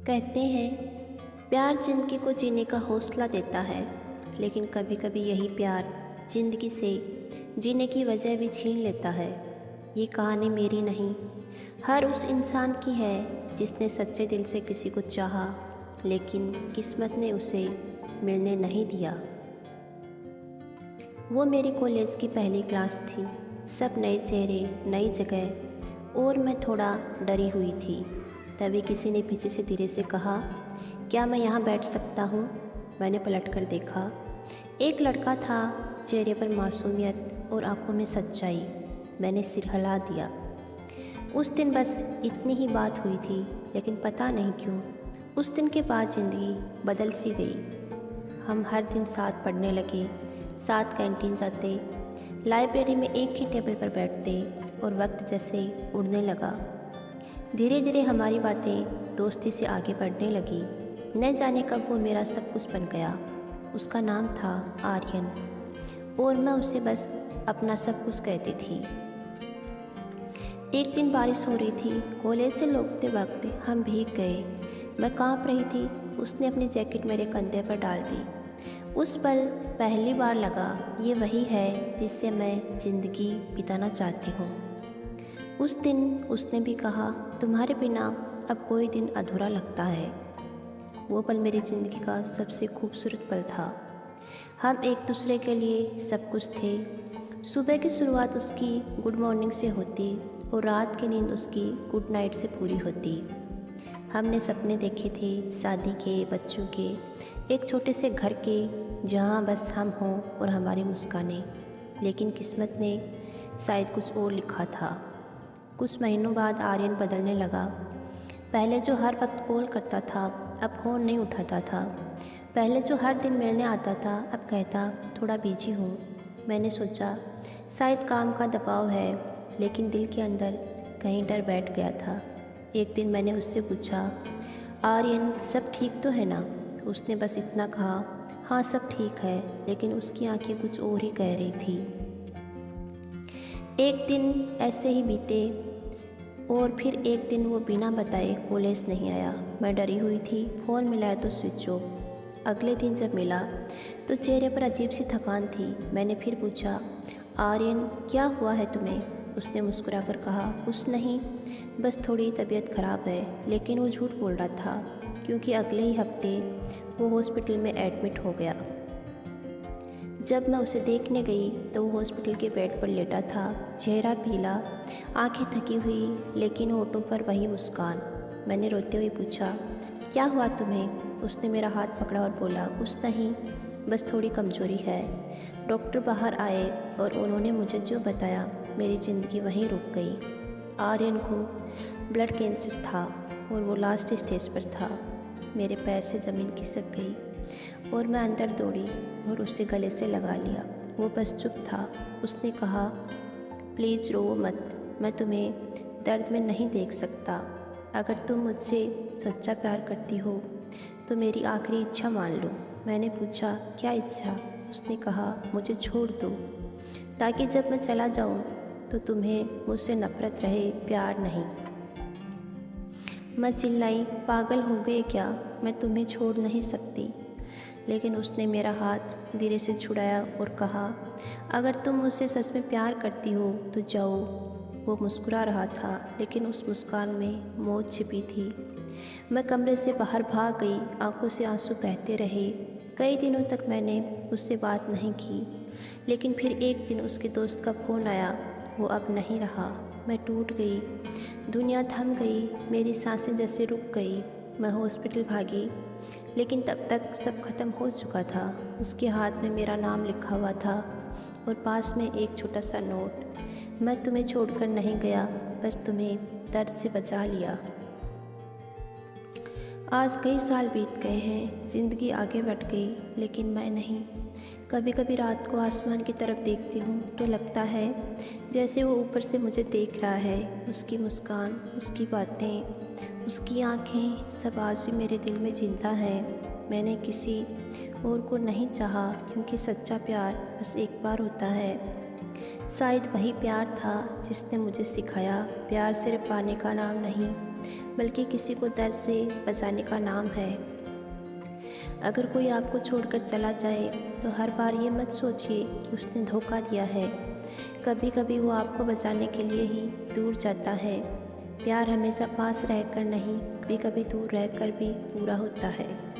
कहते हैं प्यार ज़िंदगी को जीने का हौसला देता है, लेकिन कभी कभी यही प्यार ज़िंदगी से जीने की वजह भी छीन लेता है। ये कहानी मेरी नहीं, हर उस इंसान की है जिसने सच्चे दिल से किसी को चाहा, लेकिन किस्मत ने उसे मिलने नहीं दिया। वो मेरी कॉलेज की पहली क्लास थी। सब नए चेहरे, नई जगह, और मैं थोड़ा डरी हुई थी। तभी किसी ने पीछे से धीरे से कहा, क्या मैं यहाँ बैठ सकता हूँ? मैंने पलटकर देखा। एक लड़का था, चेहरे पर मासूमियत और आंखों में सच्चाई। मैंने सिर हिला दिया। उस दिन बस इतनी ही बात हुई थी, लेकिन पता नहीं क्यों उस दिन के बाद ज़िंदगी बदल सी गई। हम हर दिन साथ पढ़ने लगे, साथ कैंटीन जाते, लाइब्रेरी में एक ही टेबल पर बैठते, और वक्त जैसे उड़ने लगा। धीरे धीरे हमारी बातें दोस्ती से आगे बढ़ने लगी। न जाने कब वो मेरा सब कुछ बन गया। उसका नाम था आर्यन, और मैं उसे बस अपना सब कुछ कहती थी। एक दिन बारिश हो रही थी। कॉलेज से लौटते वक्त हम भीग गए। मैं कांप रही थी। उसने अपनी जैकेट मेरे कंधे पर डाल दी। उस पल पहली बार लगा, ये वही है जिससे मैं ज़िंदगी बिताना चाहती हूँ। उस दिन उसने भी कहा, तुम्हारे बिना अब कोई दिन अधूरा लगता है। वो पल मेरी ज़िंदगी का सबसे खूबसूरत पल था। हम एक दूसरे के लिए सब कुछ थे। सुबह की शुरुआत उसकी गुड मॉर्निंग से होती, और रात की नींद उसकी गुड नाइट से पूरी होती। हमने सपने देखे थे, शादी के, बच्चों के, एक छोटे से घर के, जहाँ बस हम हों और हमारी मुस्कानें। लेकिन किस्मत ने शायद कुछ और लिखा था। कुछ महीनों बाद आर्यन बदलने लगा। पहले जो हर वक्त कॉल करता था, अब फ़ोन नहीं उठाता था। पहले जो हर दिन मिलने आता था, अब कहता थोड़ा बिजी हूँ। मैंने सोचा शायद काम का दबाव है, लेकिन दिल के अंदर कहीं डर बैठ गया था। एक दिन मैंने उससे पूछा, आर्यन सब ठीक तो है ना? उसने बस इतना कहा, हाँ सब ठीक है, लेकिन उसकी आंखें कुछ और ही कह रही थी। एक दिन ऐसे ही बीते, और फिर एक दिन वो बिना बताए कॉलेज नहीं आया। मैं डरी हुई थी। फ़ोन मिलाया तो स्विच ऑफ। अगले दिन जब मिला तो चेहरे पर अजीब सी थकान थी। मैंने फिर पूछा, आर्यन क्या हुआ है तुम्हें? उसने मुस्कुराकर कहा, कुछ नहीं, बस थोड़ी तबीयत ख़राब है। लेकिन वो झूठ बोल रहा था, क्योंकि अगले ही हफ्ते वो हॉस्पिटल में एडमिट हो गया। जब मैं उसे देखने गई तो वो हॉस्पिटल के बेड पर लेटा था, चेहरा पीला, आंखें थकी हुई, लेकिन होठों पर वही मुस्कान। मैंने रोते हुए पूछा, क्या हुआ तुम्हें? उसने मेरा हाथ पकड़ा और बोला, कुछ नहीं, बस थोड़ी कमज़ोरी है। डॉक्टर बाहर आए और उन्होंने मुझे जो बताया, मेरी ज़िंदगी वहीं रुक गई। आर्यन को ब्लड कैंसर था, और वो लास्ट स्टेज पर था। मेरे पैर से ज़मीन खिसक गई, और मैं अंदर दौड़ी और उसे गले से लगा लिया। वो बस चुप था। उसने कहा, प्लीज़ रो मत, मैं तुम्हें दर्द में नहीं देख सकता। अगर तुम मुझसे सच्चा प्यार करती हो तो मेरी आखिरी इच्छा मान लो। मैंने पूछा, क्या इच्छा? उसने कहा, मुझे छोड़ दो, ताकि जब मैं चला जाऊं तो तुम्हें मुझसे नफरत रहे, प्यार नहीं। मैं चिल्लाई, पागल हो गए क्या? मैं तुम्हें छोड़ नहीं सकती। लेकिन उसने मेरा हाथ धीरे से छुड़ाया और कहा, अगर तुम मुझसे सच में प्यार करती हो तो जाओ। वो मुस्कुरा रहा था, लेकिन उस मुस्कान में मौत छिपी थी। मैं कमरे से बाहर भाग गई। आंखों से आंसू बहते रहे। कई दिनों तक मैंने उससे बात नहीं की, लेकिन फिर एक दिन उसके दोस्त का फ़ोन आया। वो अब नहीं रहा। मैं टूट गई। दुनिया थम गई। मेरी सांसें जैसे रुक गई। मैं हॉस्पिटल भागी, लेकिन तब तक सब खत्म हो चुका था। उसके हाथ में मेरा नाम लिखा हुआ था, और पास में एक छोटा सा नोट, मैं तुम्हें छोड़कर नहीं गया, बस तुम्हें दर्द से बचा लिया। आज कई साल बीत गए हैं, ज़िंदगी आगे बढ़ गई, लेकिन मैं नहीं। कभी कभी रात को आसमान की तरफ देखती हूँ तो लगता है जैसे वो ऊपर से मुझे देख रहा है। उसकी मुस्कान, उसकी बातें, उसकी आँखें, सब आज भी मेरे दिल में जिंदा है। मैंने किसी और को नहीं चाहा, क्योंकि सच्चा प्यार बस एक बार होता है। शायद वही प्यार था जिसने मुझे सिखाया, प्यार सिर्फ पाने का नाम नहीं, बल्कि किसी को दर्द से बचाने का नाम है। अगर कोई आपको छोड़कर चला जाए तो हर बार ये मत सोचिए कि उसने धोखा दिया है। कभी कभी वो आपको बचाने के लिए ही दूर जाता है। प्यार हमेशा पास रहकर नहीं, कभी कभी दूर रहकर भी पूरा होता है।